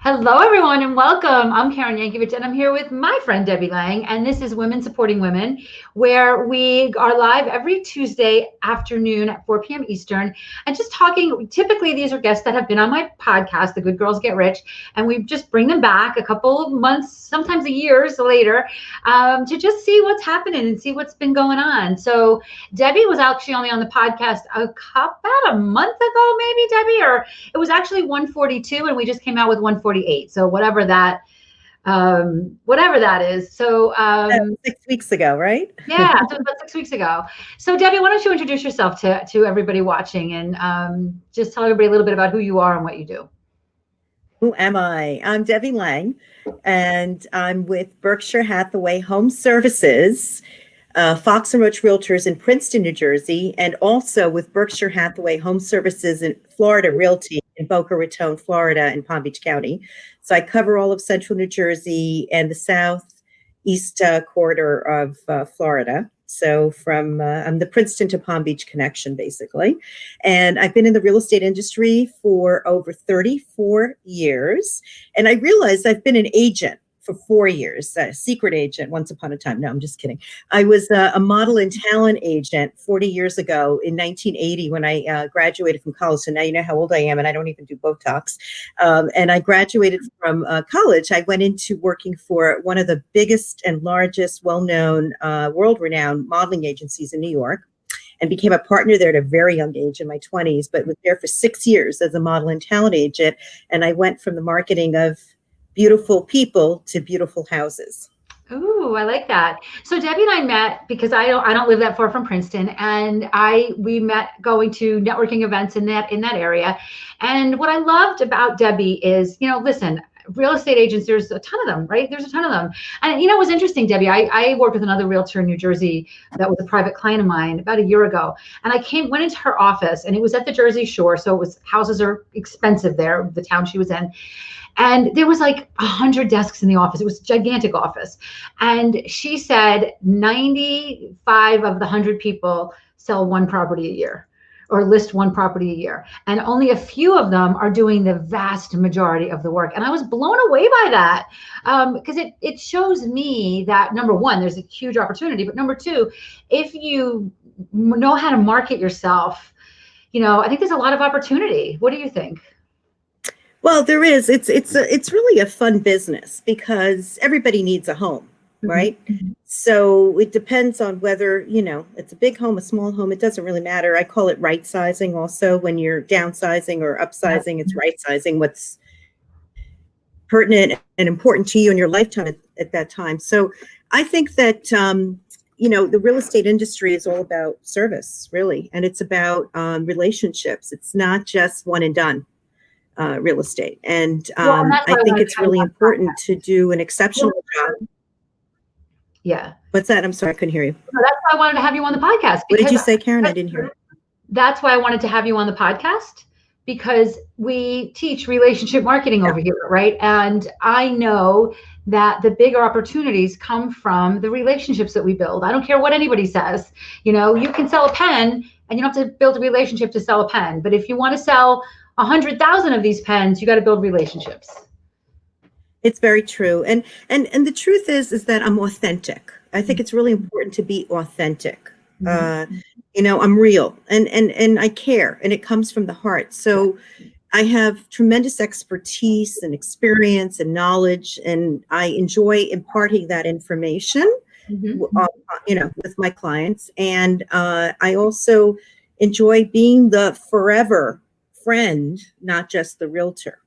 Hello, everyone, and welcome. I'm Karen Yankovich, and I'm here with my friend Debbie Lang, and this is Women Supporting Women, where we are live every Tuesday afternoon at 4 p.m. Eastern, and just talking. Typically, these are guests that have been on my podcast, The Good Girls Get Rich, and we just bring them back a couple of months, sometimes years later, to just see what's happening and see what's been going on. So Debbie was actually only on the podcast about a month ago, maybe, Debbie, or it was actually 142, and we just came out with 148. So whatever that is. So 6 weeks ago, right? Yeah, so about 6 weeks ago. So Debbie, why don't you introduce yourself to everybody watching and just tell everybody a little bit about who you are and what you do. Who am I? I'm Debbie Lang, and I'm with Berkshire Hathaway Home Services, Fox and Roach Realtors in Princeton, New Jersey, and also with Berkshire Hathaway Home Services in Florida Realty in Boca Raton, Florida, and Palm Beach County. So I cover all of central New Jersey and the southeast quarter of Florida. So from I'm the Princeton to Palm Beach connection, basically. And I've been in the real estate industry for over 34 years. And I realized I've been an agent for 4 years, a secret agent once upon a time. No, I'm just kidding. I was a model and talent agent 40 years ago in 1980 when I graduated from college. So now you know how old I am, and I don't even do Botox. And I graduated from college. I went into working for one of the biggest and largest, well-known, world-renowned modeling agencies in New York, and became a partner there at a very young age in my 20s, but was there for 6 years as a model and talent agent. And I went from the marketing of beautiful people to beautiful houses. Ooh, I like that. So Debbie and I met because I don't live that far from Princeton, and we met going to networking events in that area. And what I loved about Debbie is, listen, real estate agents, there's a ton of them, right? There's a ton of them. And it was interesting, Debbie, I worked with another realtor in New Jersey that was a private client of mine about a year ago. And I went into her office, and it was at the Jersey Shore. So houses are expensive there, the town she was in. And there was like 100 desks in the office. It was a gigantic office. And she said 95 of the 100 people sell one property a year or list one property a year. And only a few of them are doing the vast majority of the work. And I was blown away by that because it shows me that, number one, there's a huge opportunity. But number two, if you know how to market yourself, I think there's a lot of opportunity. What do you think? Well, there is. It's really a fun business because everybody needs a home, right? Mm-hmm. So it depends on whether, it's a big home, a small home. It doesn't really matter. I call it right sizing also. When you're downsizing or upsizing, it's right sizing what's pertinent and important to you in your lifetime at that time. So I think that, the real estate industry is all about service, really. And it's about relationships. It's not just one and done. Real estate. And I think it's really important to do an exceptional job. Yeah. What's that? I'm sorry, I couldn't hear you. No, that's why I wanted to have you on the podcast. What did you say, Karen? I didn't hear. That's why I wanted to have you on the podcast, because we teach relationship marketing over here, right? And I know that the bigger opportunities come from the relationships that we build. I don't care what anybody says. You can sell a pen and you don't have to build a relationship to sell a pen. But if you want to sell 100,000 of these pens, you got to build relationships. It's very true. And the truth is that I'm authentic. I think it's really important to be authentic. Mm-hmm. I'm real and I care, and it comes from the heart. So I have tremendous expertise and experience and knowledge, and I enjoy imparting that information, with my clients. And I also enjoy being the forever friend, not just the realtor.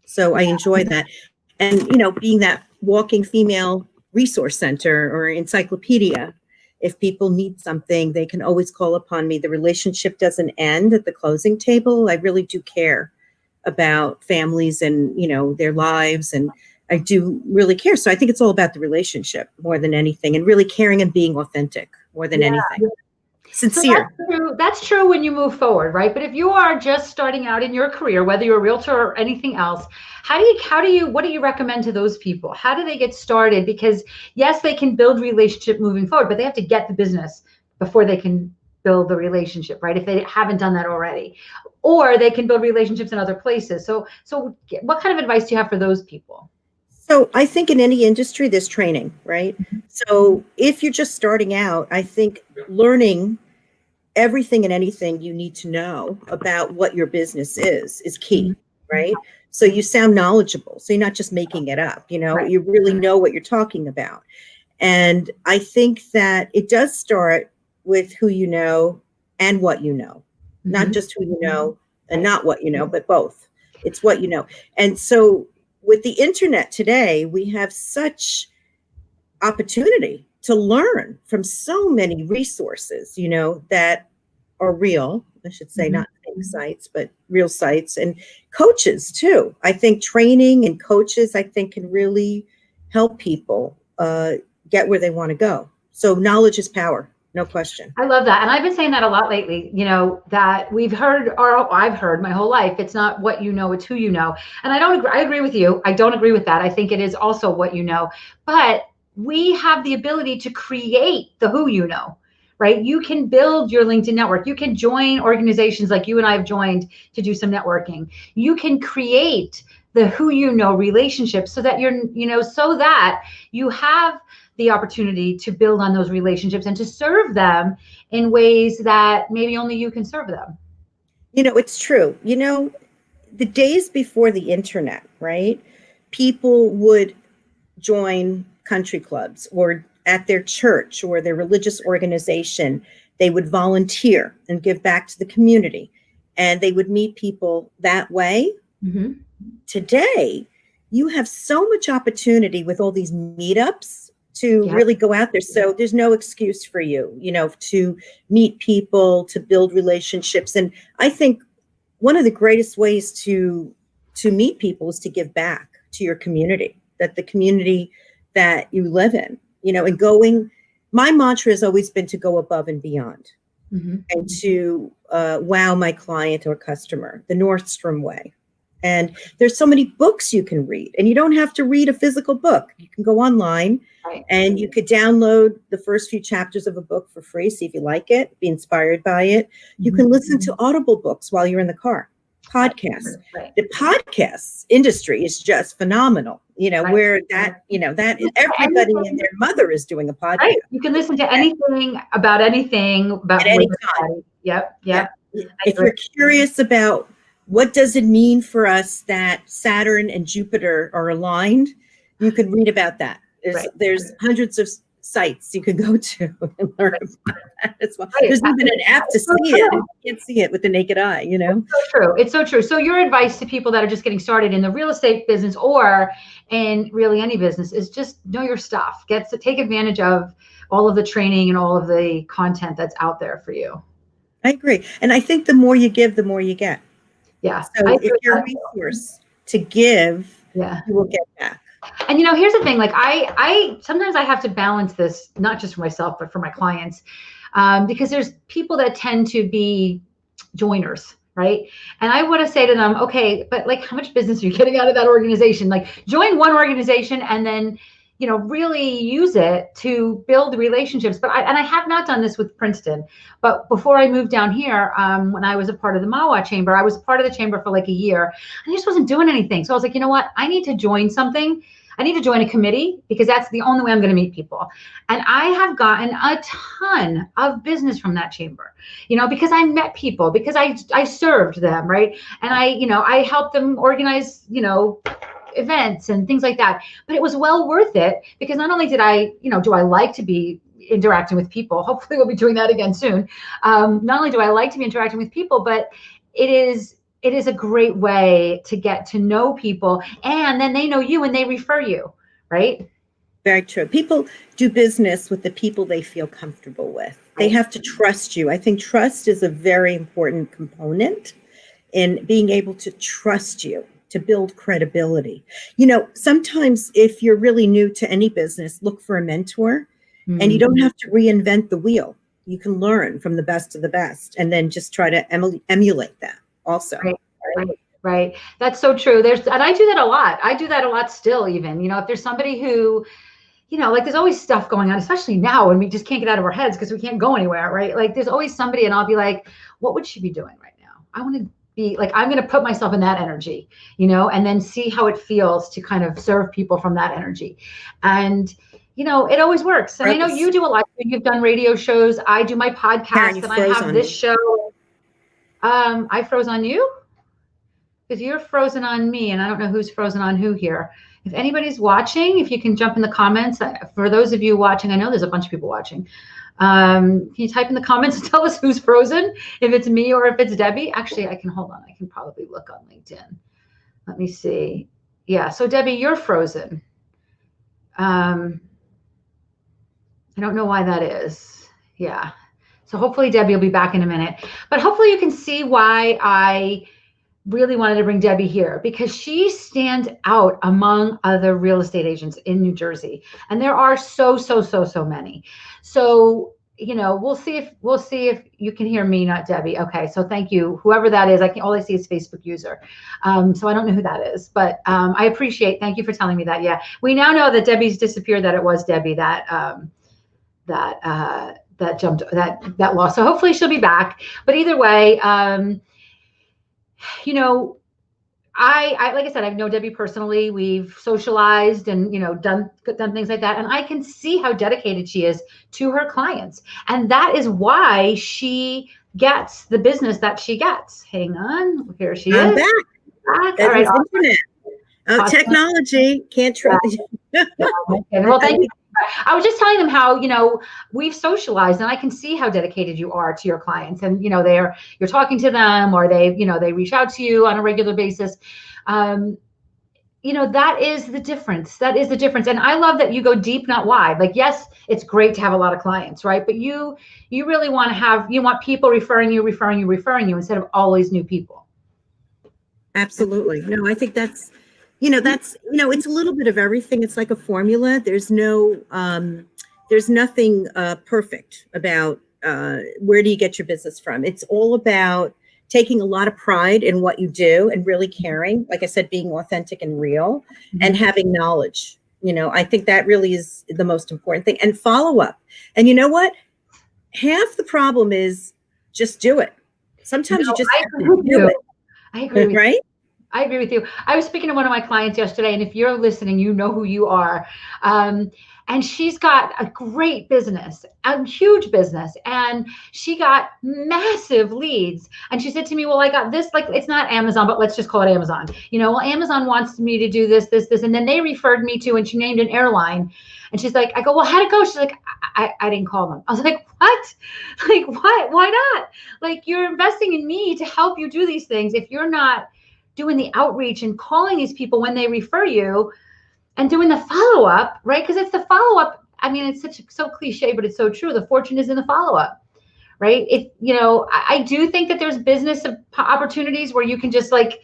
So I enjoy that. And, being that walking female resource center or encyclopedia. If people need something, they can always call upon me. The relationship doesn't end at the closing table. I really do care about families and, their lives. And I do really care. So I think it's all about the relationship more than anything, and really caring and being authentic more than anything. Sincere. So that's true when you move forward, right? But if you are just starting out in your career, whether you're a realtor or anything else, what do you recommend to those people? How do they get started? Because yes, they can build relationship moving forward, but they have to get the business before they can build the relationship, right? If they haven't done that already, or they can build relationships in other places. So what kind of advice do you have for those people? So I think in any industry, there's training, right? So if you're just starting out, I think learning everything and anything you need to know about what your business is Mhm. key, right? So you sound knowledgeable. So you're not just making it up, Right. you really know what you're talking about. And I think that it does start with who you know and what you know, not Mhm. just who you know and Right. not what you know, but both. It's what you know. And so with the internet today, we have such opportunity to learn from so many resources, that are real. I should say Mhm. not fake sites, but real sites, and coaches too. I think training and coaches, I think, can really help people get where they want to go. So knowledge is power, no question. I love that. And I've been saying that a lot lately, that we've heard, or I've heard my whole life, it's not what you know, it's who you know. And I don't agree. I agree with you. I don't agree with that. I think it is also what you know. But we have the ability to create the who you know, right? You can build your LinkedIn network. You can join organizations like you and I have joined to do some networking. You can create the who you know relationships so that so that you have the opportunity to build on those relationships and to serve them in ways that maybe only you can serve them. It's true. The days before the internet, right? People would join country clubs or at their church or their religious organization. They would volunteer and give back to the community, and they would meet people that way. Mm-hmm. Today, you have so much opportunity with all these meetups to Yeah. really go out there. So there's no excuse for you, to meet people, to build relationships. And I think one of the greatest ways to meet people is to give back to your community, that the community that you live in, and going. My mantra has always been to go above and beyond, Mm-hmm. and to wow my client or customer, the Nordstrom way. And there's so many books you can read, and you don't have to read a physical book. You can go online Right. and you could download the first few chapters of a book for free, see if you like it, be inspired by it. You Mm-hmm. can listen to Audible books while you're in the car, podcasts. Right. The podcast industry is just phenomenal, Right. where that everybody and their mother is doing a podcast Right. You can listen to anything about anything at about any with time. everybody. Yep. Yeah. Yep. I If agree. you're curious about what does it mean for us that Saturn and Jupiter are aligned, you could read about that. Right. There's hundreds of sites you could go to and learn Right. about that as well. Right. There's even an app to It's so see it, and true. you can't see it with the naked eye, So true. It's so true. So your advice to people that are just getting started in the real estate business or in really any business is just know your stuff. Get to take advantage of all of the training and all of the content that's out there for you. I agree. And I think the more you give, the more you get. Yeah, I So agree if with you're a that too. resource to give, Yeah. you will get back. And here's the thing, like I sometimes I have to balance this, not just for myself, but for my clients. Because there's people that tend to be joiners, right? And I want to say to them, okay, but like how much business are you getting out of that organization? Like join one organization and then, really use it to build relationships. But I have not done this with Princeton. But before I moved down here, when I was a part of the Mawa Chamber, I was part of the chamber for like a year. I just wasn't doing anything. So I was like, you know what? I need to join something. I need to join a committee because that's the only way I'm going to meet people. And I have gotten a ton of business from that chamber, because I met people, because I served them, right? And I helped them organize, events and things like that. But it was well worth it because not only did do I like to be interacting with people. Hopefully we'll be doing that again soon. Not only do I like to be interacting with people, but it is a great way to get to know people, and then they know you and they refer you, right? Very true. People do business with the people they feel comfortable with. They Right. have to trust you. I think trust is a very important component in being able to trust you, to build credibility. Sometimes if you're really new to any business, look for a mentor, and you don't have to reinvent the wheel. You can learn from the best of the best and then just try to emulate that also. Right. Right. That's so true. And I do that a lot. I do that a lot still, even, if there's somebody who, like there's always stuff going on, especially now when we just can't get out of our heads because we can't go anywhere, right? Like there's always somebody, and I'll be like, what would she be doing right now? I want to be like, I'm going to put myself in that energy, and then see how it feels to kind of serve people from that energy. And, it always works. And I know you do a lot. You've done radio shows. I do my podcast, and I have this show. I froze on you? Because you're frozen on me, and I don't know who's frozen on who here. If anybody's watching, if you can jump in the comments. For those of you watching, I know there's a bunch of people watching. Can you type in the comments and tell us who's frozen, if it's me or if it's Debbie? Actually, I can hold on. I can probably look on LinkedIn. Let me see. Yeah, so Debbie, you're frozen. I don't know why that is. Yeah. So hopefully Debbie will be back in a minute. But hopefully you can see why I really wanted to bring Debbie here, because she stands out among other real estate agents in New Jersey. And there are so many. So, we'll see if you can hear me, not Debbie. Okay. So thank you. Whoever that is, all I see is Facebook user. So I don't know who that is, but I appreciate, thank you for telling me that. Yeah. We now know that Debbie's disappeared, that it was Debbie that jumped, that lost. So hopefully she'll be back. But either way, I like I said, I know Debbie personally. We've socialized and done things like that, and I can see how dedicated she is to her clients, and that is why she gets the business that she gets. Hang on, here she is. I'm back. All right, internet. Awesome. Technology can't trust. Yeah. Well, thank you. I was just telling them how, we've socialized, and I can see how dedicated you are to your clients, and, you're talking to them, or they reach out to you on a regular basis. That is the difference. That is the difference. And I love that you go deep, not wide. Like, yes, it's great to have a lot of clients, right? But you really want people referring you instead of always new people. Absolutely. No, I think that's, it's a little bit of everything. It's like a formula. There's nothing perfect about where do you get your business from. It's all about taking a lot of pride in what you do and really caring. Like I said, being authentic and real, and having knowledge. I think that really is the most important thing. And follow up. And you know what? Half the problem is just do it. Sometimes you just have to do it. I agree with right? You. I agree with you. I was speaking to one of my clients yesterday, and if you're listening, you know who you are. And she's got a great business, a huge business, and she got massive leads. And she said to me, well, I got this, like, it's not Amazon, but let's just call it Amazon. Well, Amazon wants me to do this. And then they referred me to, and she named an airline. And she's like, I go, well, how'd it go? She's like, I didn't call them. I was like, what? Like, what? Why not? Like, you're investing in me to help you do these things. If you're not doing the outreach and calling these people when they refer you and doing the follow-up, right? Because it's the follow-up. I mean, it's so cliche, but it's so true. The fortune is in the follow-up, right? I do think that there's business opportunities where you can just like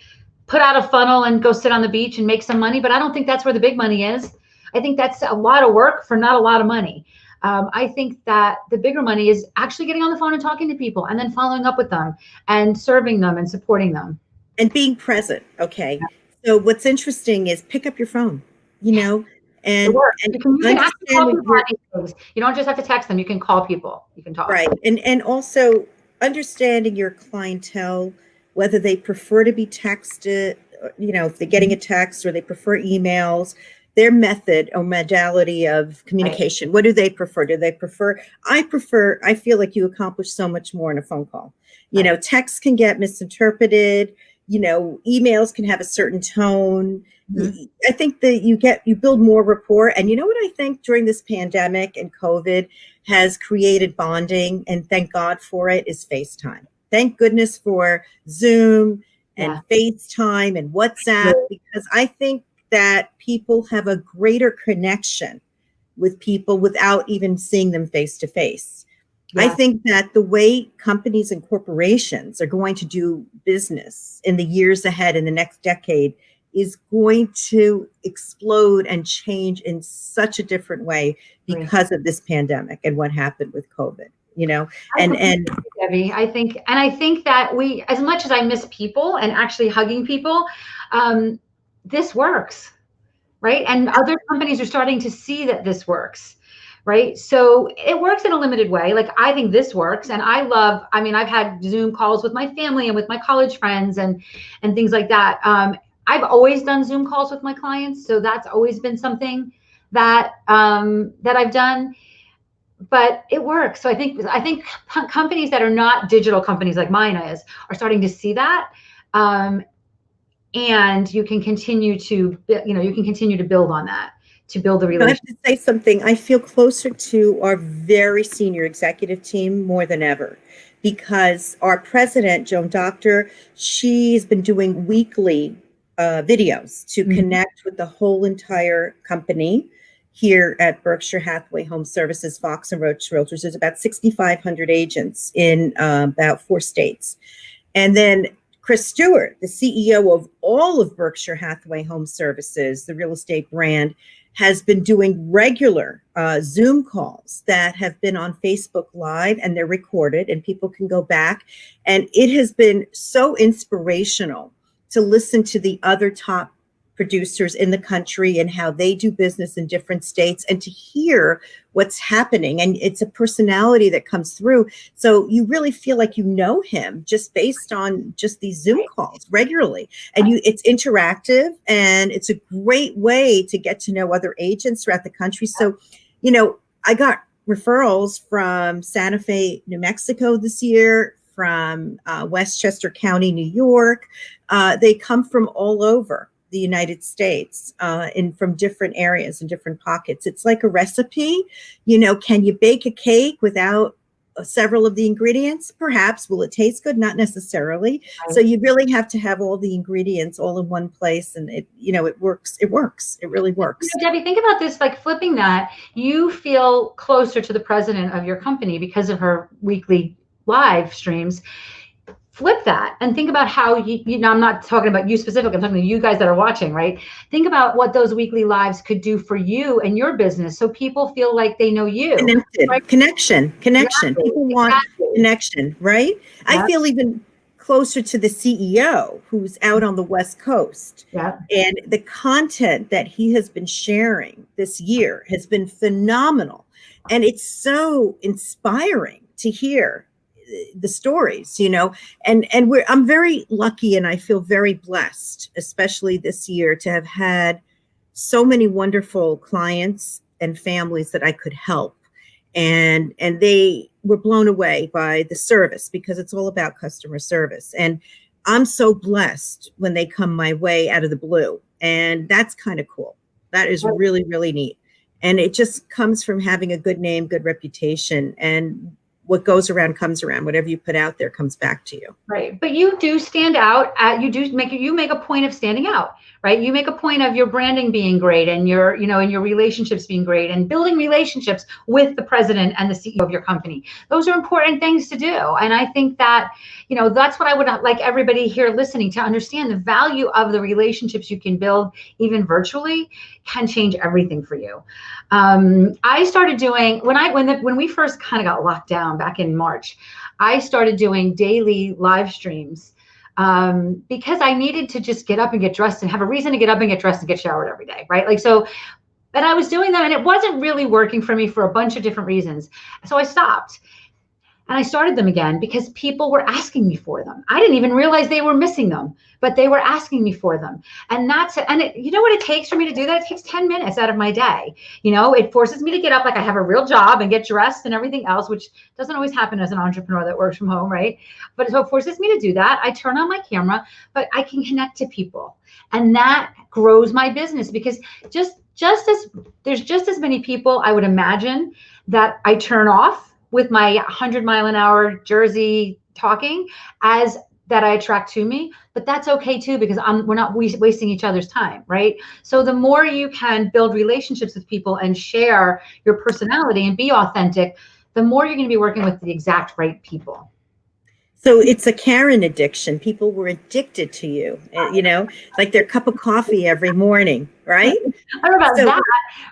put out a funnel and go sit on the beach and make some money, but I don't think that's where the big money is. I think that's a lot of work for not a lot of money. I think that the bigger money is actually getting on the phone and talking to people and then following up with them and serving them and supporting them. And being present. Okay. So what's interesting is pick up your phone, and you can actually call people. You don't just have to text them. You can call people. You can talk. Right. And also understanding your clientele, whether they prefer to be texted, if they're getting a text or they prefer emails, their method or modality of communication. Right. What do they prefer? I feel like you accomplish so much more in a phone call. Right. Text can get misinterpreted. Emails can have a certain tone. Mm-hmm. I think that you build more rapport. And you know what I think during this pandemic and COVID has created bonding, and thank God for it, is FaceTime. Thank goodness for Zoom and FaceTime and WhatsApp, because I think that people have a greater connection with people without even seeing them face to face. Yeah. I think that the way companies and corporations are going to do business in the years ahead, in the next decade, is going to explode and change in such a different way because of this pandemic and what happened with COVID. And Debbie, I think that we, as much as I miss people and actually hugging people, this works. right? And other companies are starting to see that this works, right? So it works in a limited way. Like I think this works, and I mean, I've had Zoom calls with my family and with my college friends and things like that. I've always done Zoom calls with my clients, so that's always been something that that I've done, but it works. So I think companies that are not digital companies like mine is are starting to see that. Um, and you can continue to build on that, to build the I have relationship. to say something. I feel closer to our very senior executive team more than ever because our president, Joan Doctor, she's been doing weekly videos to Mhm. connect with the whole entire company here at Berkshire Hathaway Home Services, Fox and Roach Realtors. There's about 6,500 agents in about 4 states. And then Chris Stewart, the CEO of all of Berkshire Hathaway Home Services, the real estate brand, has been doing regular Zoom calls that have been on Facebook Live, and they're recorded and people can go back. And it has been so inspirational to listen to the other top producers in the country and how they do business in different states and to hear what's happening. And it's a personality that comes through. So you really feel like you know him just based on just these Zoom calls regularly. And it's interactive and it's a great way to get to know other agents throughout the country. So, I got referrals from Santa Fe, New Mexico this year, from Westchester County, New York. They come from all over the United States from different areas and different pockets. It's like a recipe. Can you bake a cake without several of the ingredients? Perhaps. Will it taste good? Not necessarily. So you really have to have all the ingredients all in one place, and it works. It works. It really works. Debbie, think about this, like flipping that. You feel closer to the president of your company because of her weekly live streams. Flip that and think about how I'm not talking about you specifically, I'm talking to you guys that are watching, right? Think about what those weekly lives could do for you and your business, so people feel like they know you. Right? Connection. Exactly. People want connection, right? I feel even closer to the CEO who's out on the West Coast. Yeah. And the content that he has been sharing this year has been phenomenal. And it's so inspiring to hear the stories, and I'm very lucky and I feel very blessed, especially this year, to have had so many wonderful clients and families that I could help. And they were blown away by the service because it's all about customer service. And I'm so blessed when they come my way out of the blue. And that's kind of cool. That is really, really neat. And it just comes from having a good name, good reputation, and what goes around comes around. Whatever you put out there comes back to you. Right. But you do stand out you make a point of standing out, right? You make a point of your branding being great and and your relationships being great and building relationships with the president and the CEO of your company. Those are important things to do. And I think that, that's what I would like everybody here listening to understand. The value of the relationships you can build even virtually can change everything for you. I started doing when we first kind of got locked down back in March, I started doing daily live streams because I needed to just get up and get dressed and have a reason to get up and get dressed and get showered every day, right? Like so, and I was doing that and it wasn't really working for me for a bunch of different reasons. So I stopped. And I started them again because people were asking me for them. I didn't even realize they were missing them, but they were asking me for them. And you know what it takes for me to do that? It takes 10 minutes out of my day. It forces me to get up like I have a real job and get dressed and everything else, which doesn't always happen as an entrepreneur that works from home, right? But so it forces me to do that. I turn on my camera, but I can connect to people. And that grows my business because there's just as many people I would imagine that I turn off with my 100-mile-an-hour Jersey talking as that I attract to me, but that's okay too, because we're not wasting each other's time, right? So the more you can build relationships with people and share your personality and be authentic, the more you're going to be working with the exact right people. So it's a Karen addiction. People were addicted to you, like their cup of coffee every morning. right? I don't know about So that,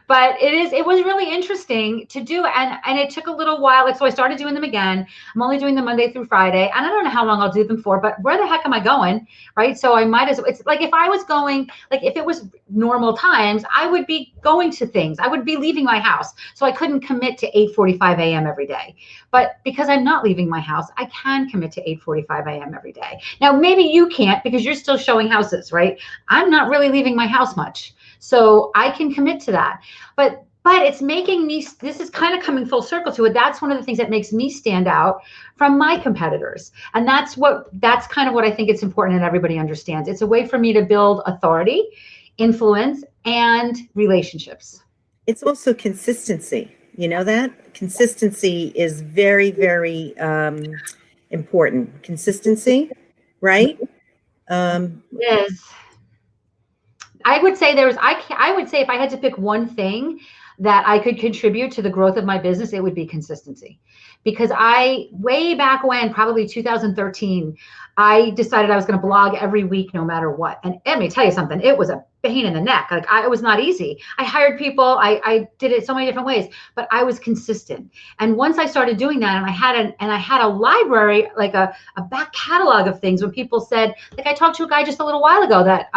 but it was really interesting to do. And it took a little while. Like, so I started doing them again. I'm only doing them Monday through Friday. And I don't know how long I'll do them for, but where the heck am I going? Right. So I might as well, it's like, if I was going, like, if it was normal times, I would be going to things. I would be leaving my house. So I couldn't commit to 8:45 a.m. every day. But because I'm not leaving my house, I can commit to 8:45 a.m. every day. Now, maybe you can't because you're still showing houses, right? I'm not really leaving my house much. So I can commit to that. But it's making me, this is kind of coming full circle to it. That's one of the things that makes me stand out from my competitors. And that's kind of what I think it's important that everybody understands. It's a way for me to build authority, influence, and relationships. it's also consistency. You know that? Consistency is very, very important. Consistency, right? It is. I would say I would say if I had to pick one thing that I could contribute to the growth of my business, it would be consistency. Because way back when, probably 2013, I decided I was going to blog every week, no matter what. And let me tell you something, it was a pain in the neck. Like, it was not easy. I hired people. I did it so many different ways, but I was consistent. And once I started doing that, and I had a library, like a back catalog of things, when people said, like, I talked to a guy just a little while ago that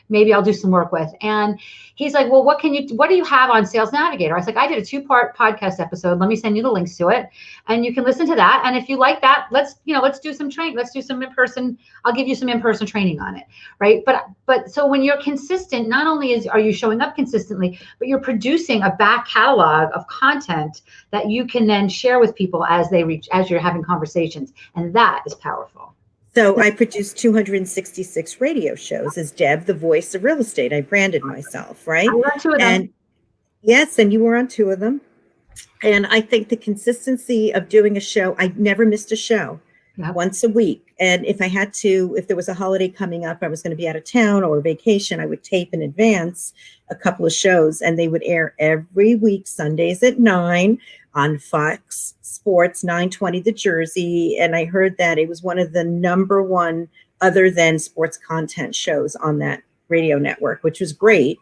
maybe I'll do some work with. And he's like, well, what do you have on Sales Navigator? I was like, I did a 2-part podcast episode. Let me send you the links to it. And you can listen to that. And if you like that, let's do some training. Let's do some in-person. I'll give you some in-person training on it. Right. But so when you're consistent, not only are you showing up consistently, but you're producing a back catalog of content that you can then share with people as you're having conversations. And that is powerful. So I produced 266 radio shows as Deb, the voice of real estate. I branded myself, right? I learned 2 of them. And yes, and you were on 2 of them. And I think the consistency of doing a show, I never missed a show. Yep. Once a week. And if there was a holiday coming up, I was going to be out of town or vacation, I would tape in advance a couple of shows, and they would air every week, Sundays at 9 on Fox Sports 920 The Jersey. And I heard that it was one of the number one other than sports content shows on that radio network, which was great.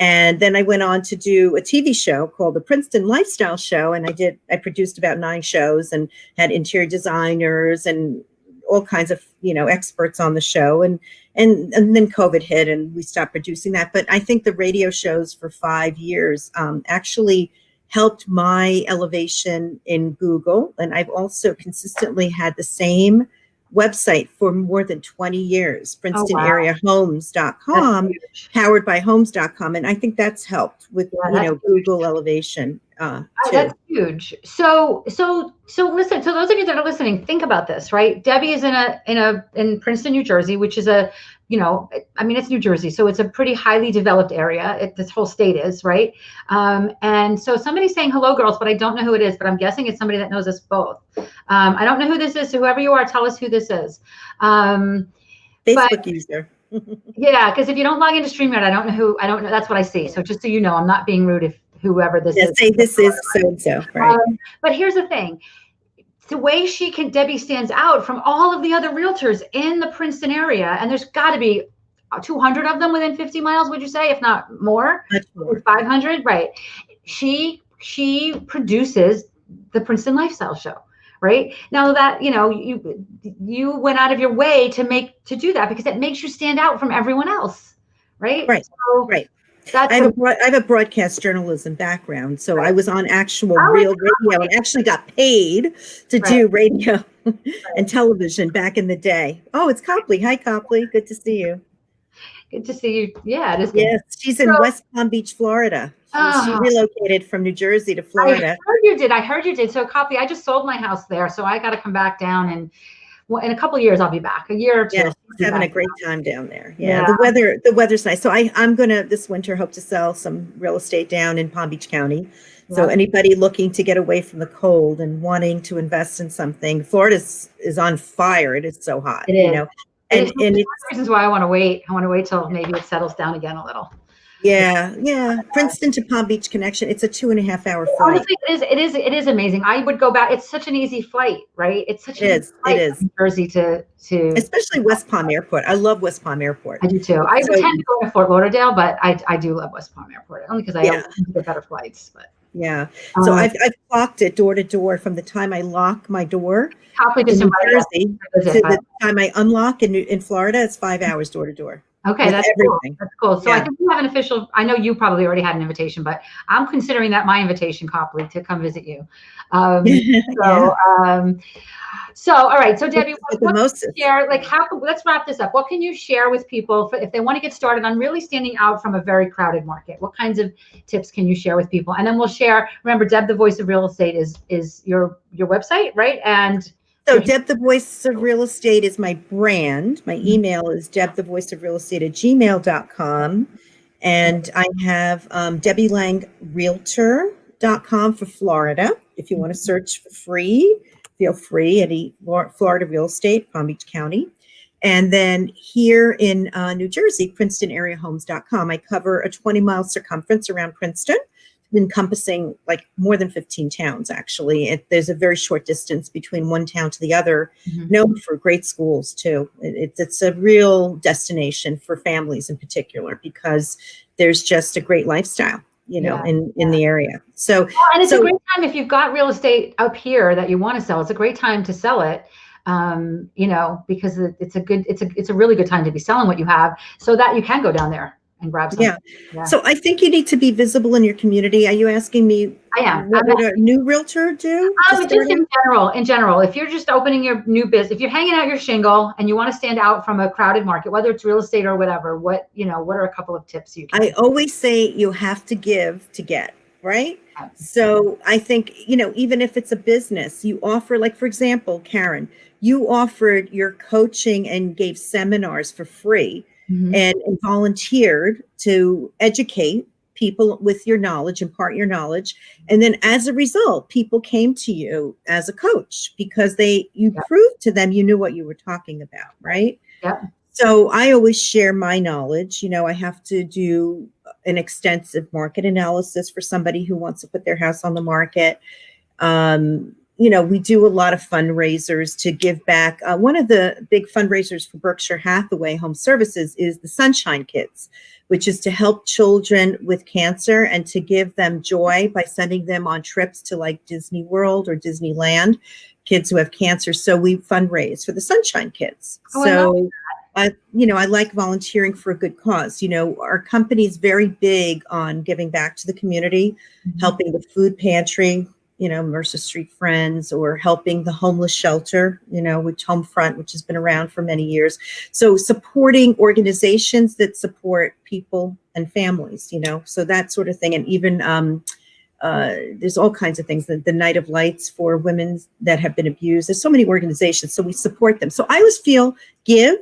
And then I went on to do a TV show called The Princeton Lifestyle Show. And I produced about 9 shows and had interior designers and all kinds of, experts on the show. And then COVID hit and we stopped producing that. But I think the radio shows for 5 years actually helped my elevation in Google. And I've also consistently had the same website for more than 20 years, PrincetonAreaHomes.com, powered by Homes.com. And I think that's helped with, Google elevation. Too. That's huge. So listen, so those of you that are listening, think about this, right? Debbie is in Princeton, New Jersey, which is it's New Jersey. So it's a pretty highly developed area. This whole state is, right? And so somebody's saying, hello, girls, but I don't know who it is, but I'm guessing it's somebody that knows us both. I don't know who this is. So whoever you are, tell us who this is. Facebook user. Yeah, because if you don't log into StreamYard, I don't know. That's what I see. So just so you know, I'm not being rude if whoever this is. Say this is so-and-so, right? But here's the thing. The way Debbie stands out from all of the other realtors in the Princeton area, and there's got to be 200 of them within 50 miles, would you say, if not more? 500, right? She produces the Princeton Lifestyle Show, right? Now that, you went out of your way to do that because it makes you stand out from everyone else, right? Right, so, right. I have a broadcast journalism background, so I was on real radio and actually got paid to do radio and television back in the day. Oh, it's Copley. Hi, Copley. Good to see you. Good to see you. Yeah, it is good. Yes, she's in West Palm Beach, Florida. She relocated from New Jersey to Florida. I heard you did. So, Copley, I just sold my house there, so I got to come back down and. Well, in a couple of years, I'll be back. A year or 2. Yeah, she's having a great time down there. Yeah, the weather's nice. So I'm gonna this winter hope to sell some real estate down in Palm Beach County. So anybody looking to get away from the cold and wanting to invest in something, Florida is on fire. It is so hot. It is. And it's reasons why I want to wait. I want to wait till maybe it settles down again a little. Yeah. Princeton to Palm Beach connection. It's a 2.5 hour flight. Honestly, it is amazing. I would go back. It's such an easy flight, right? It's such It an easy is. It flight is. from New Jersey to. Especially West Palm Airport. I love West Palm Airport. I do too. I It's would so, tend to go to Fort Lauderdale, but I do love West Palm Airport only because I yeah. always get better flights. But Yeah. So um, I've clocked it door to door from the time I lock my door Copley in just New invited us Jersey to to visit, but the time I unlock in Florida. It's 5 hours door to door okay, with that's cool. everything. That's cool. So I Yeah. think we have an official. I know you probably already had an invitation, but I'm considering that my invitation, Copley, to come visit you. Um, Yeah. so um, So, all right. So, Debbie, With the what can you mostest. share? Like, let's wrap this up. What can you share with people if they want to get started on really standing out from a very crowded market? What kinds of tips can you share with people? And then we'll share. Remember, Deb, the Voice of Real Estate is your website, right? And So your Deb the Voice of Real Estate is my brand. My email is debthevoiceofrealestate@gmail.com. And I have DebbieLangRealtor.com for Florida. If you want to search for free, feel free. Any Florida real estate, Palm Beach County. And then here in New Jersey, PrincetonAreaHomes.com. I cover a 20-mile circumference around Princeton, encompassing like more than 15 towns, actually. There's a very short distance between one town to the other, known for great schools, too. It's a real destination for families in particular because there's just a great lifestyle, yeah. in the area. So, and it's a great time if you've got real estate up here that you want to sell. It's a great time to sell it. Because it's a really good time to be selling what you have so that you can go down there and grab something. Yeah. So I think you need to be visible in your community. Are you asking me I am. what would a new realtor do? Just in general, if you're just opening your new business, if you're hanging out your shingle and you want to stand out from a crowded market, whether it's real estate or whatever, what are a couple of tips you can? I always say you have to give to get, right? So I think, even if it's a business, you offer, like, for example, Karen, you offered your coaching and gave seminars for free and volunteered to educate people with your knowledge, impart your knowledge. And then as a result, people came to you as a coach because you proved to them you knew what you were talking about, right? Yeah. So I always share my knowledge. I have to do an extensive market analysis for somebody who wants to put their house on the market. We do a lot of fundraisers to give back. One of the big fundraisers for Berkshire Hathaway Home Services is the Sunshine Kids, which is to help children with cancer and to give them joy by sending them on trips to like Disney World or Disneyland, kids who have cancer. So we fundraise for the Sunshine Kids. I like volunteering for a good cause. Our company is very big on giving back to the community, helping the food pantry, Mercer Street Friends, or helping the homeless shelter, which Homefront, which has been around for many years. So supporting organizations that support people and families, so that sort of thing. And even there's all kinds of things, the Night of Lights for women that have been abused. There's so many organizations, so we support them. So I always feel give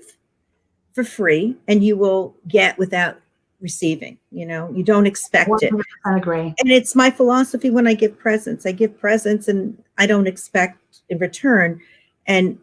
for free and you will get without receiving. You don't expect it. I agree. And it's my philosophy when I give presents. I give presents and I don't expect in return. And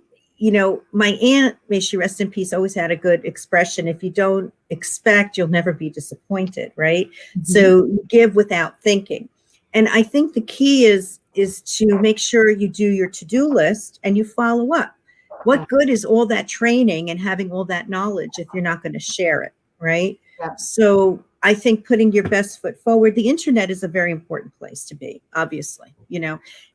my aunt, may she rest in peace, always had a good expression: if you don't expect, you'll never be disappointed, right? So you give without thinking. And I think the key is to make sure you do your to-do list and you follow up. What good is all that training and having all that knowledge if you're not going to share it, right? So I think putting your best foot forward, the internet is a very important place to be, obviously,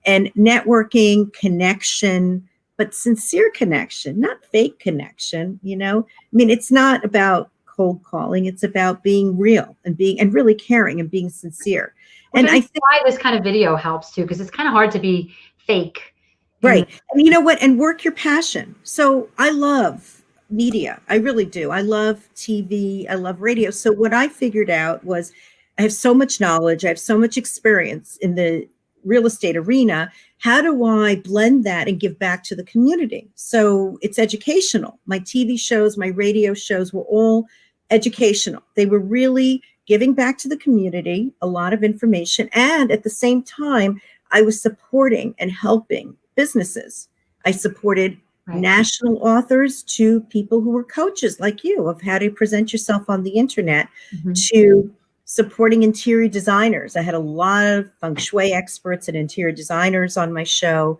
and networking, connection, but sincere connection, not fake connection, it's not about cold calling. It's about being real and really caring and being sincere. And I think why this kind of video helps too, because it's kind of hard to be fake. Right. And you know what? And work your passion. So I love media. I really do. I love TV. I love radio. So what I figured out was I have so much knowledge. I have so much experience in the real estate arena. How do I blend that and give back to the community? So it's educational. My TV shows, my radio shows were all educational. They were really giving back to the community, a lot of information. And at the same time, I was supporting and helping businesses. I supported national authors to people who were coaches like you of how to present yourself on the internet, to supporting interior designers. I had a lot of feng shui experts and interior designers on my show,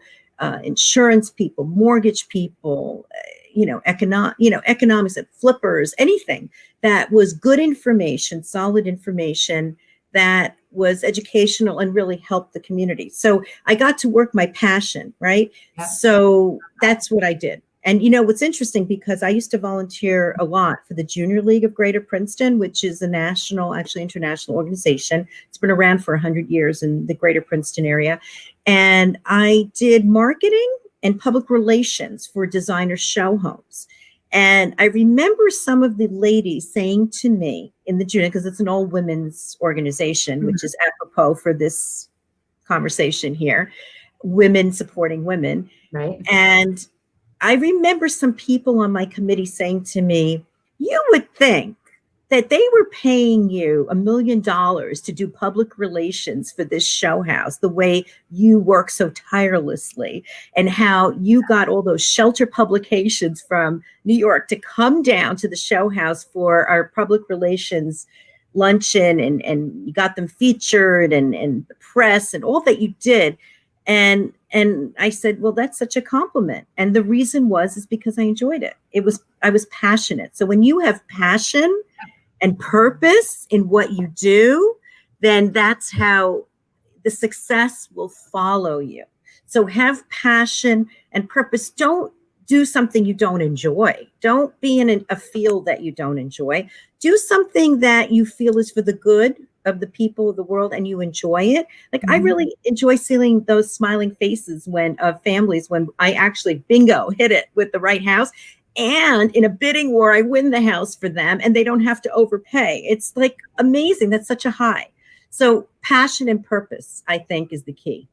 insurance people, mortgage people, economics, flippers, anything that was good information, solid information that was educational and really helped the community. So I got to work my passion, right? Yeah. So that's what I did. And what's interesting, because I used to volunteer a lot for the Junior League of Greater Princeton, which is a national, actually international organization. It's been around for 100 years in the Greater Princeton area. And I did marketing and public relations for designer show homes. And I remember some of the ladies saying to me in the junior, because it's an all women's organization, which is apropos for this conversation here, women supporting women. Right. And I remember some people on my committee saying to me, you would think that they were paying you $1 million to do public relations for this show house, the way you work so tirelessly, and how you got all those shelter publications from New York to come down to the show house for our public relations luncheon, and you got them featured and the press and all that you did. And I said, well, that's such a compliment. And the reason is because I enjoyed it. I was passionate. So when you have passion and purpose in what you do, then that's how the success will follow you. So have passion and purpose. Don't do something you don't enjoy. Don't be in a field that you don't enjoy. Do something that you feel is for the good of the people of the world and you enjoy it. Like I really enjoy seeing those smiling faces of families when I actually hit it with the right house. And in a bidding war, I win the house for them and they don't have to overpay. It's like amazing. That's such a high. So passion and purpose, I think, is the key.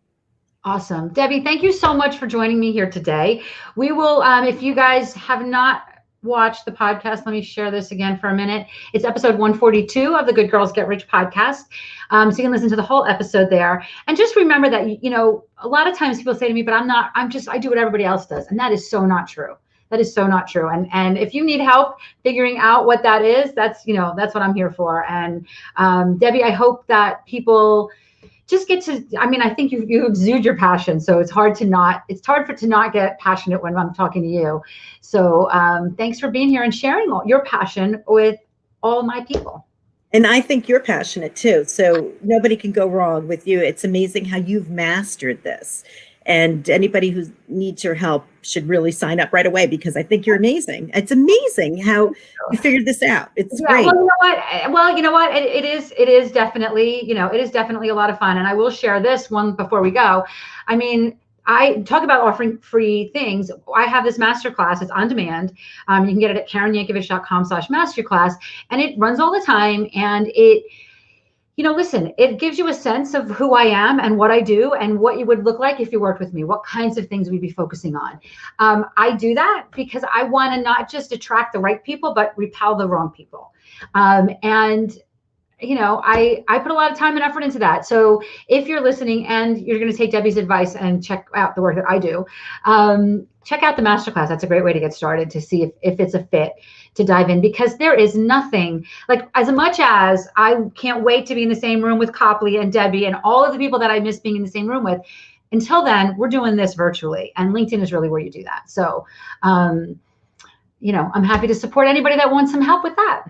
Awesome. Debbie, thank you so much for joining me here today. We will, if you guys have not watched the podcast, let me share this again for a minute. It's episode 142 of the Good Girls Get Rich podcast. So you can listen to the whole episode there. And just remember that, a lot of times people say to me, but I do what everybody else does. And that is so not true. That is so not true. And if you need help figuring out what that is, that's what I'm here for. And Debbie, I hope that people just get to, I think you exude your passion. So it's hard to not get passionate when I'm talking to you. So thanks for being here and sharing your passion with all my people. And I think you're passionate too. So nobody can go wrong with you. It's amazing how you've mastered this. And anybody who needs your help should really sign up right away, because I think you're amazing. It's amazing how you figured this out. It's great. Well, you know what? It is definitely, it is definitely a lot of fun. And I will share this one before we go. I talk about offering free things. I have this masterclass. It's on demand. You can get it at KarenYankovich.com/masterclass, and it runs all the time. And listen, it gives you a sense of who I am and what I do and what you would look like if you worked with me, what kinds of things we'd be focusing on. I do that because I want to not just attract the right people, but repel the wrong people. I put a lot of time and effort into that. So if you're listening and you're going to take Debbie's advice and check out the work that I do, check out the masterclass. That's a great way to get started, to see if it's a fit, to dive in, because there is nothing like, as much as I can't wait to be in the same room with Copley and Debbie and all of the people that I miss being in the same room with. Until then, we're doing this virtually, and LinkedIn is really where you do that. So, I'm happy to support anybody that wants some help with that.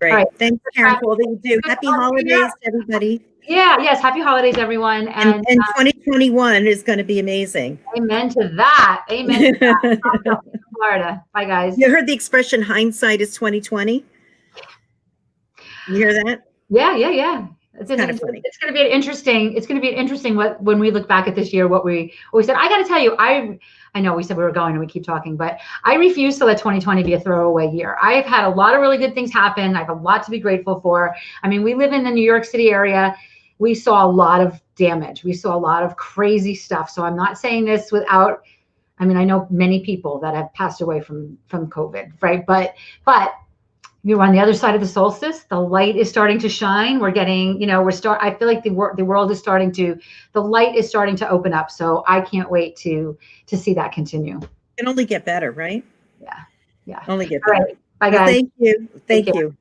Great. Right. Thanks, Karen, for all that you do. Happy holidays, everybody. Yes. Happy holidays, everyone. And 2021 is going to be amazing. Amen to that. Amen to that. Florida. Bye, guys. You heard the expression hindsight is 2020? You hear that? Yeah. It's kind of funny. It's going to be interesting when we look back at this year, what we said. I got to tell you, I know we said we were going and we keep talking, but I refuse to let 2020 be a throwaway year. I've had a lot of really good things happen. I have a lot to be grateful for. We live in the New York City area. We saw a lot of damage. We saw a lot of crazy stuff. So I'm not saying this without, I know many people that have passed away from COVID, right? But you're on the other side of the solstice. The light is starting to shine. We're getting, I feel like the world is the light is starting to open up. So I can't wait to see that continue. It can only get better, right? Yeah. Only get better. All right. Bye, guys. Well, thank you. Thank you.